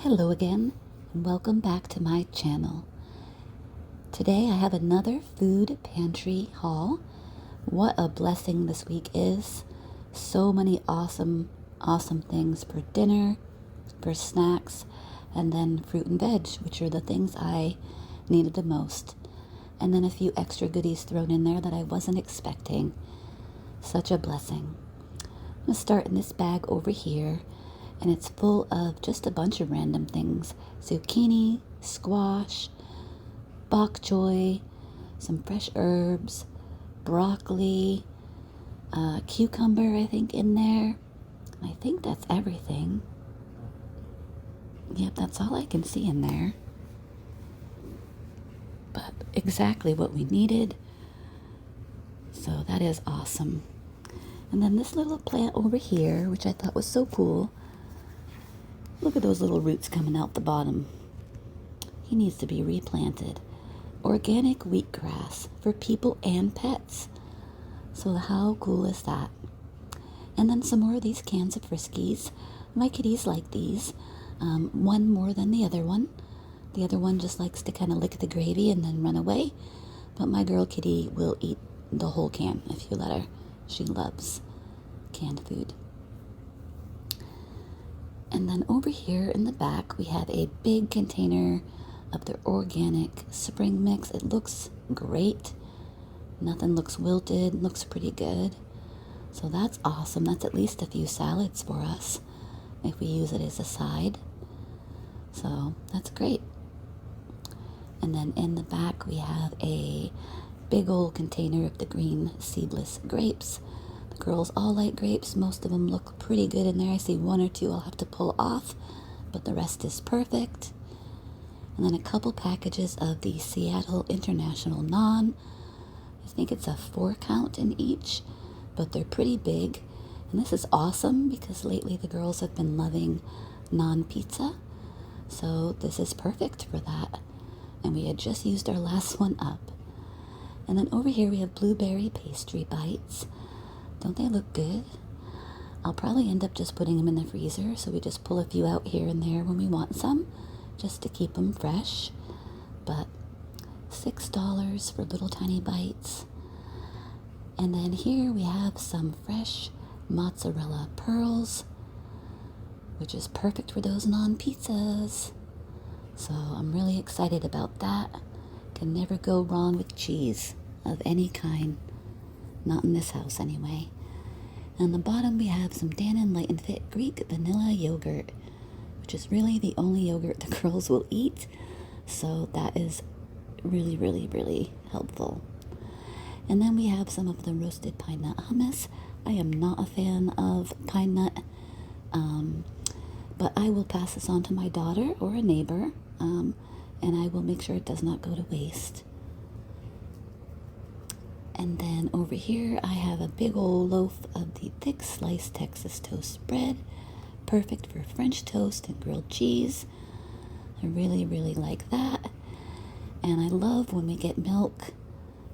Hello again, and welcome back to my channel. Today I have another food pantry haul. What a blessing this week is. So many awesome things for dinner, for snacks, and then fruit and veg, which are the things I needed the most. And then a few extra goodies thrown in there that I wasn't expecting. Such a blessing. I'm going to start in this bag over here, and it's full of just a bunch of random things. Zucchini, squash, bok choy, some fresh herbs, broccoli, cucumber, I think, in there. I think that's everything. Yep, that's all I can see in there. But exactly what we needed. So that is awesome. And then this little plant over here, which I thought was so cool. Look at those little roots coming out the bottom. He needs to be replanted. Organic wheatgrass for people and pets. So how cool is that? And then some more of these cans of Friskies. My kitties like these. One more than the other one. The other one just likes to kind of lick the gravy and then run away. But my girl kitty will eat the whole can if you let her. She loves canned food. And then over here in the back, we have a big container of the organic spring mix. It looks great. Nothing looks wilted, looks pretty good. So that's awesome. That's at least a few salads for us if we use it as a side. So that's great. And then in the back, we have a big old container of the green seedless grapes. The girls all like grapes. Most of them look pretty good in there. I see one or two I'll have to pull off, but the rest is perfect. And then a couple packages of the Seattle International Naan. I think it's a 4 count in each, but they're pretty big. And this is awesome because lately the girls have been loving naan pizza. So this is perfect for that. And we had just used our last one up. And then over here we have blueberry pastry bites. Don't they look good? I'll probably end up just putting them in the freezer, so we just pull a few out here and there when we want some, just to keep them fresh. But $6 for little tiny bites. And then here we have some fresh mozzarella pearls, which is perfect for those naan pizzas. So I'm really excited about that. Can never go wrong with cheese of any kind. Not in this house, anyway. On the bottom, we have some Dannon Light and Fit Greek vanilla yogurt, which is really the only yogurt the girls will eat. So that is really, really, really helpful. And then we have some of the roasted pine nut hummus. I am not a fan of pine nut, but I will pass this on to my daughter or a neighbor, and I will make sure it does not go to waste. And then over here, I have a big old loaf of the thick sliced Texas toast bread. Perfect for French toast and grilled cheese. I really, really like that. And I love when we get milk.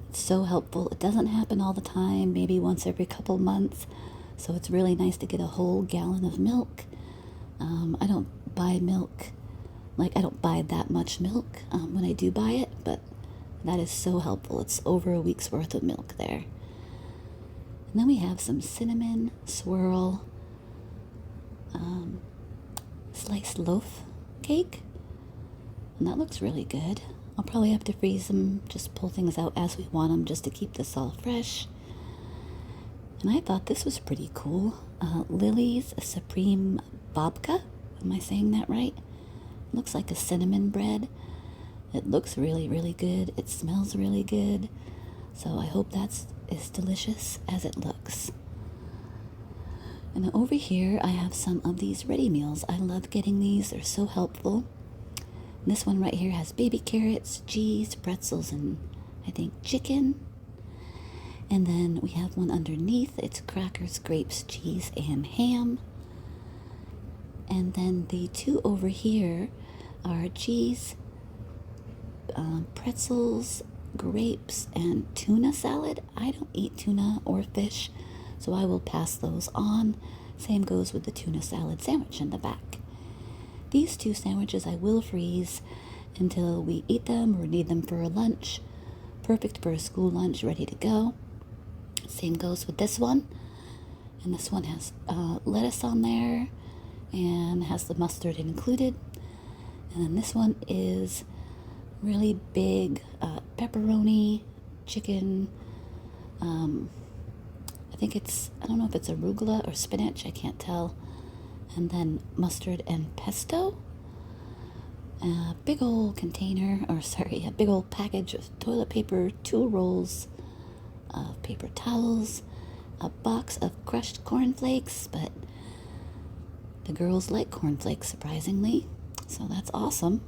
It's so helpful. It doesn't happen all the time, maybe once every couple months. So it's really nice to get a whole gallon of milk. I don't buy milk. I don't buy that much milk when I do buy it, but that is so helpful. It's over a week's worth of milk there. And then we have some cinnamon swirl sliced loaf cake. And that looks really good. I'll probably have to freeze them, just pull things out as we want them, just to keep this all fresh. And I thought this was pretty cool. Lily's Supreme Babka. Am I saying that right? Looks like a cinnamon bread. It looks really, really good. It smells really good. So I hope that's as delicious as it looks. And then over here, I have some of these ready meals. I love getting these. They're so helpful. And this one right here has baby carrots, cheese, pretzels, and I think chicken. And then we have one underneath. It's crackers, grapes, cheese, and ham. And then the two over here are cheese, pretzels, grapes, and tuna salad. I don't eat tuna or fish, so I will pass those on. Same goes with the tuna salad sandwich in the back. These two sandwiches I will freeze until we eat them or need them for a lunch. Perfect for a school lunch, ready to go. Same goes with this one. And this one has lettuce on there and has the mustard included. And then this one is really big pepperoni, chicken. I don't know if it's arugula or spinach, I can't tell. And then mustard and pesto. A big old container, a big old package of toilet paper, 2 rolls of paper towels, a box of crushed cornflakes, but the girls like cornflakes surprisingly, so that's awesome.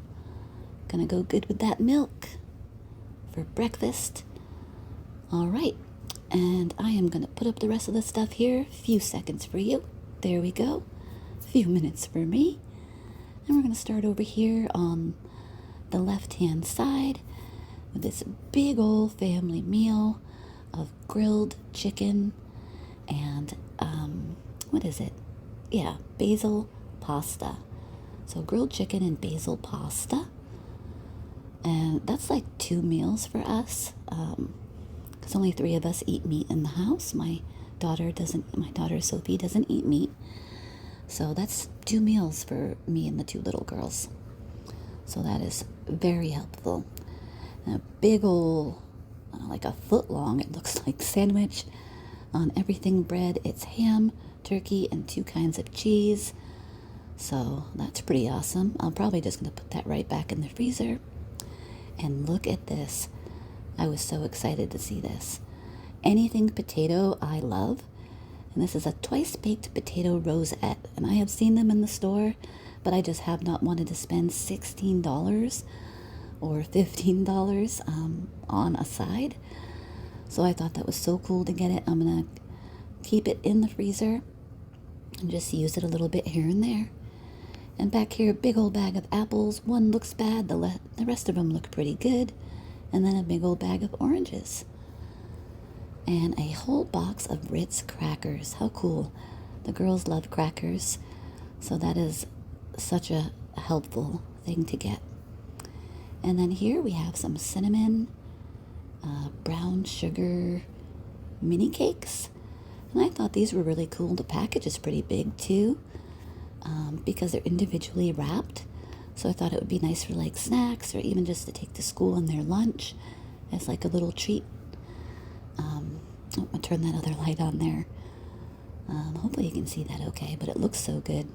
Gonna go good with that milk for breakfast. All right, and I am gonna put up the rest of the stuff here. Few seconds for you. There we go. Few minutes for me. And we're gonna start over here on the left-hand side with this big old family meal of grilled chicken and what is it? Yeah, basil pasta. So grilled chicken and basil pasta. And that's like 2 meals for us. Because only 3 of us eat meat in the house. My daughter Sophie doesn't eat meat. So that's 2 meals for me and the 2 little girls. So that is very helpful. And a big old, like a foot long, it looks like, sandwich on everything bread. It's ham, turkey, and 2 kinds of cheese. So that's pretty awesome. I'm probably just going to put that right back in the freezer. And look at this. I was so excited to see this. Anything potato I love. And this is a twice-baked potato rosette. And I have seen them in the store, but I just have not wanted to spend $16 or $15 on a side. So I thought that was so cool to get it. I'm going to keep it in the freezer and just use it a little bit here and there. And back here, a big old bag of apples. One looks bad, the rest of them look pretty good. And then a big old bag of oranges. And a whole box of Ritz crackers. How cool. The girls love crackers, so that is such a helpful thing to get. And then here we have some cinnamon, brown sugar mini cakes. And I thought these were really cool. The package is pretty big too, because they're individually wrapped. So I thought it would be nice for like snacks or even just to take to school in their lunch as like a little treat. I'm going to turn that other light on there. Hopefully you can see that okay, but it looks so good.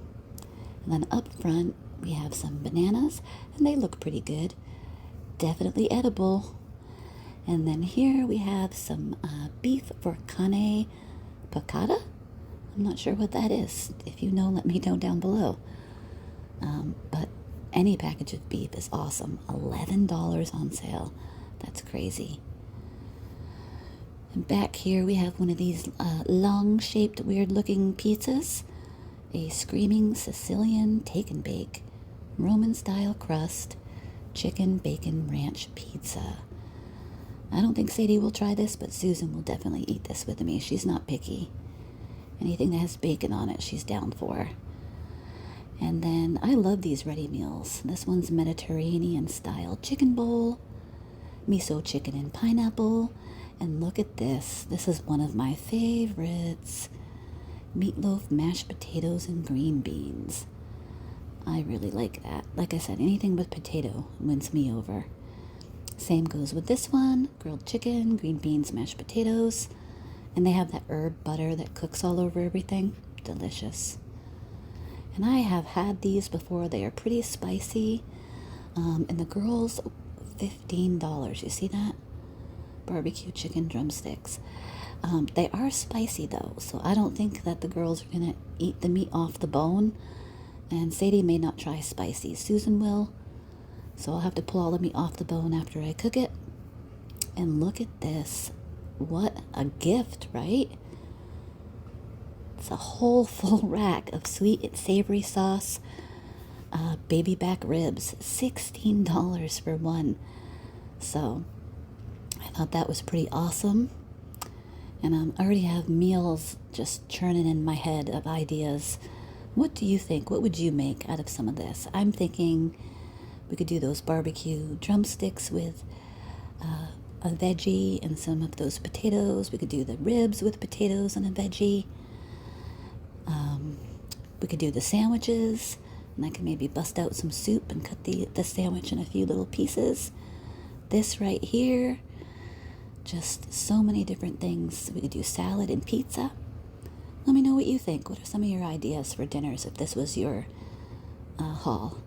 And then up front, we have some bananas, and they look pretty good. Definitely edible. And then here we have some beef for cane piccata. I'm not sure what that is. If you know, let me know down below. But any package of beef is awesome. $11 on sale. That's crazy. And back here we have one of these long-shaped, weird-looking pizzas. A Screaming Sicilian Take and Bake, Roman-style crust, chicken bacon ranch pizza. I don't think Sadie will try this, but Susan will definitely eat this with me. She's not picky. Anything that has bacon on it, she's down for. And then I love these ready meals. This one's Mediterranean-style chicken bowl, miso chicken and pineapple. And look at this. This is one of my favorites. Meatloaf, mashed potatoes, and green beans. I really like that. Like I said, anything with potato wins me over. Same goes with this one. Grilled chicken, green beans, mashed potatoes. And they have that herb butter that cooks all over everything. Delicious. And I have had these before. They are pretty spicy. And the girls, $15. You see that? Barbecue chicken drumsticks. They are spicy though, so I don't think that the girls are gonna eat the meat off the bone. And Sadie may not try spicy. Susan will. So I'll have to pull all the meat off the bone after I cook it. And look at this. What a gift, right? It's a whole full rack of sweet and savory sauce. Baby back ribs. $16 for one. So I thought that was pretty awesome. And I already have meals just churning in my head of ideas What do you think? What would you make out of some of this? I'm thinking we could do those barbecue drumsticks with a veggie and some of those potatoes. We could do the ribs with potatoes and a veggie. We could do the sandwiches, and I could maybe bust out some soup and cut the sandwich in a few little pieces. This right here, just so many different things. We could do salad and pizza. Let me know what you think. What are some of your ideas for dinners if this was your haul?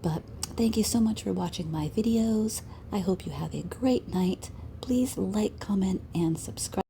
But thank you so much for watching my videos. I hope you have a great night. Please like, comment, and subscribe.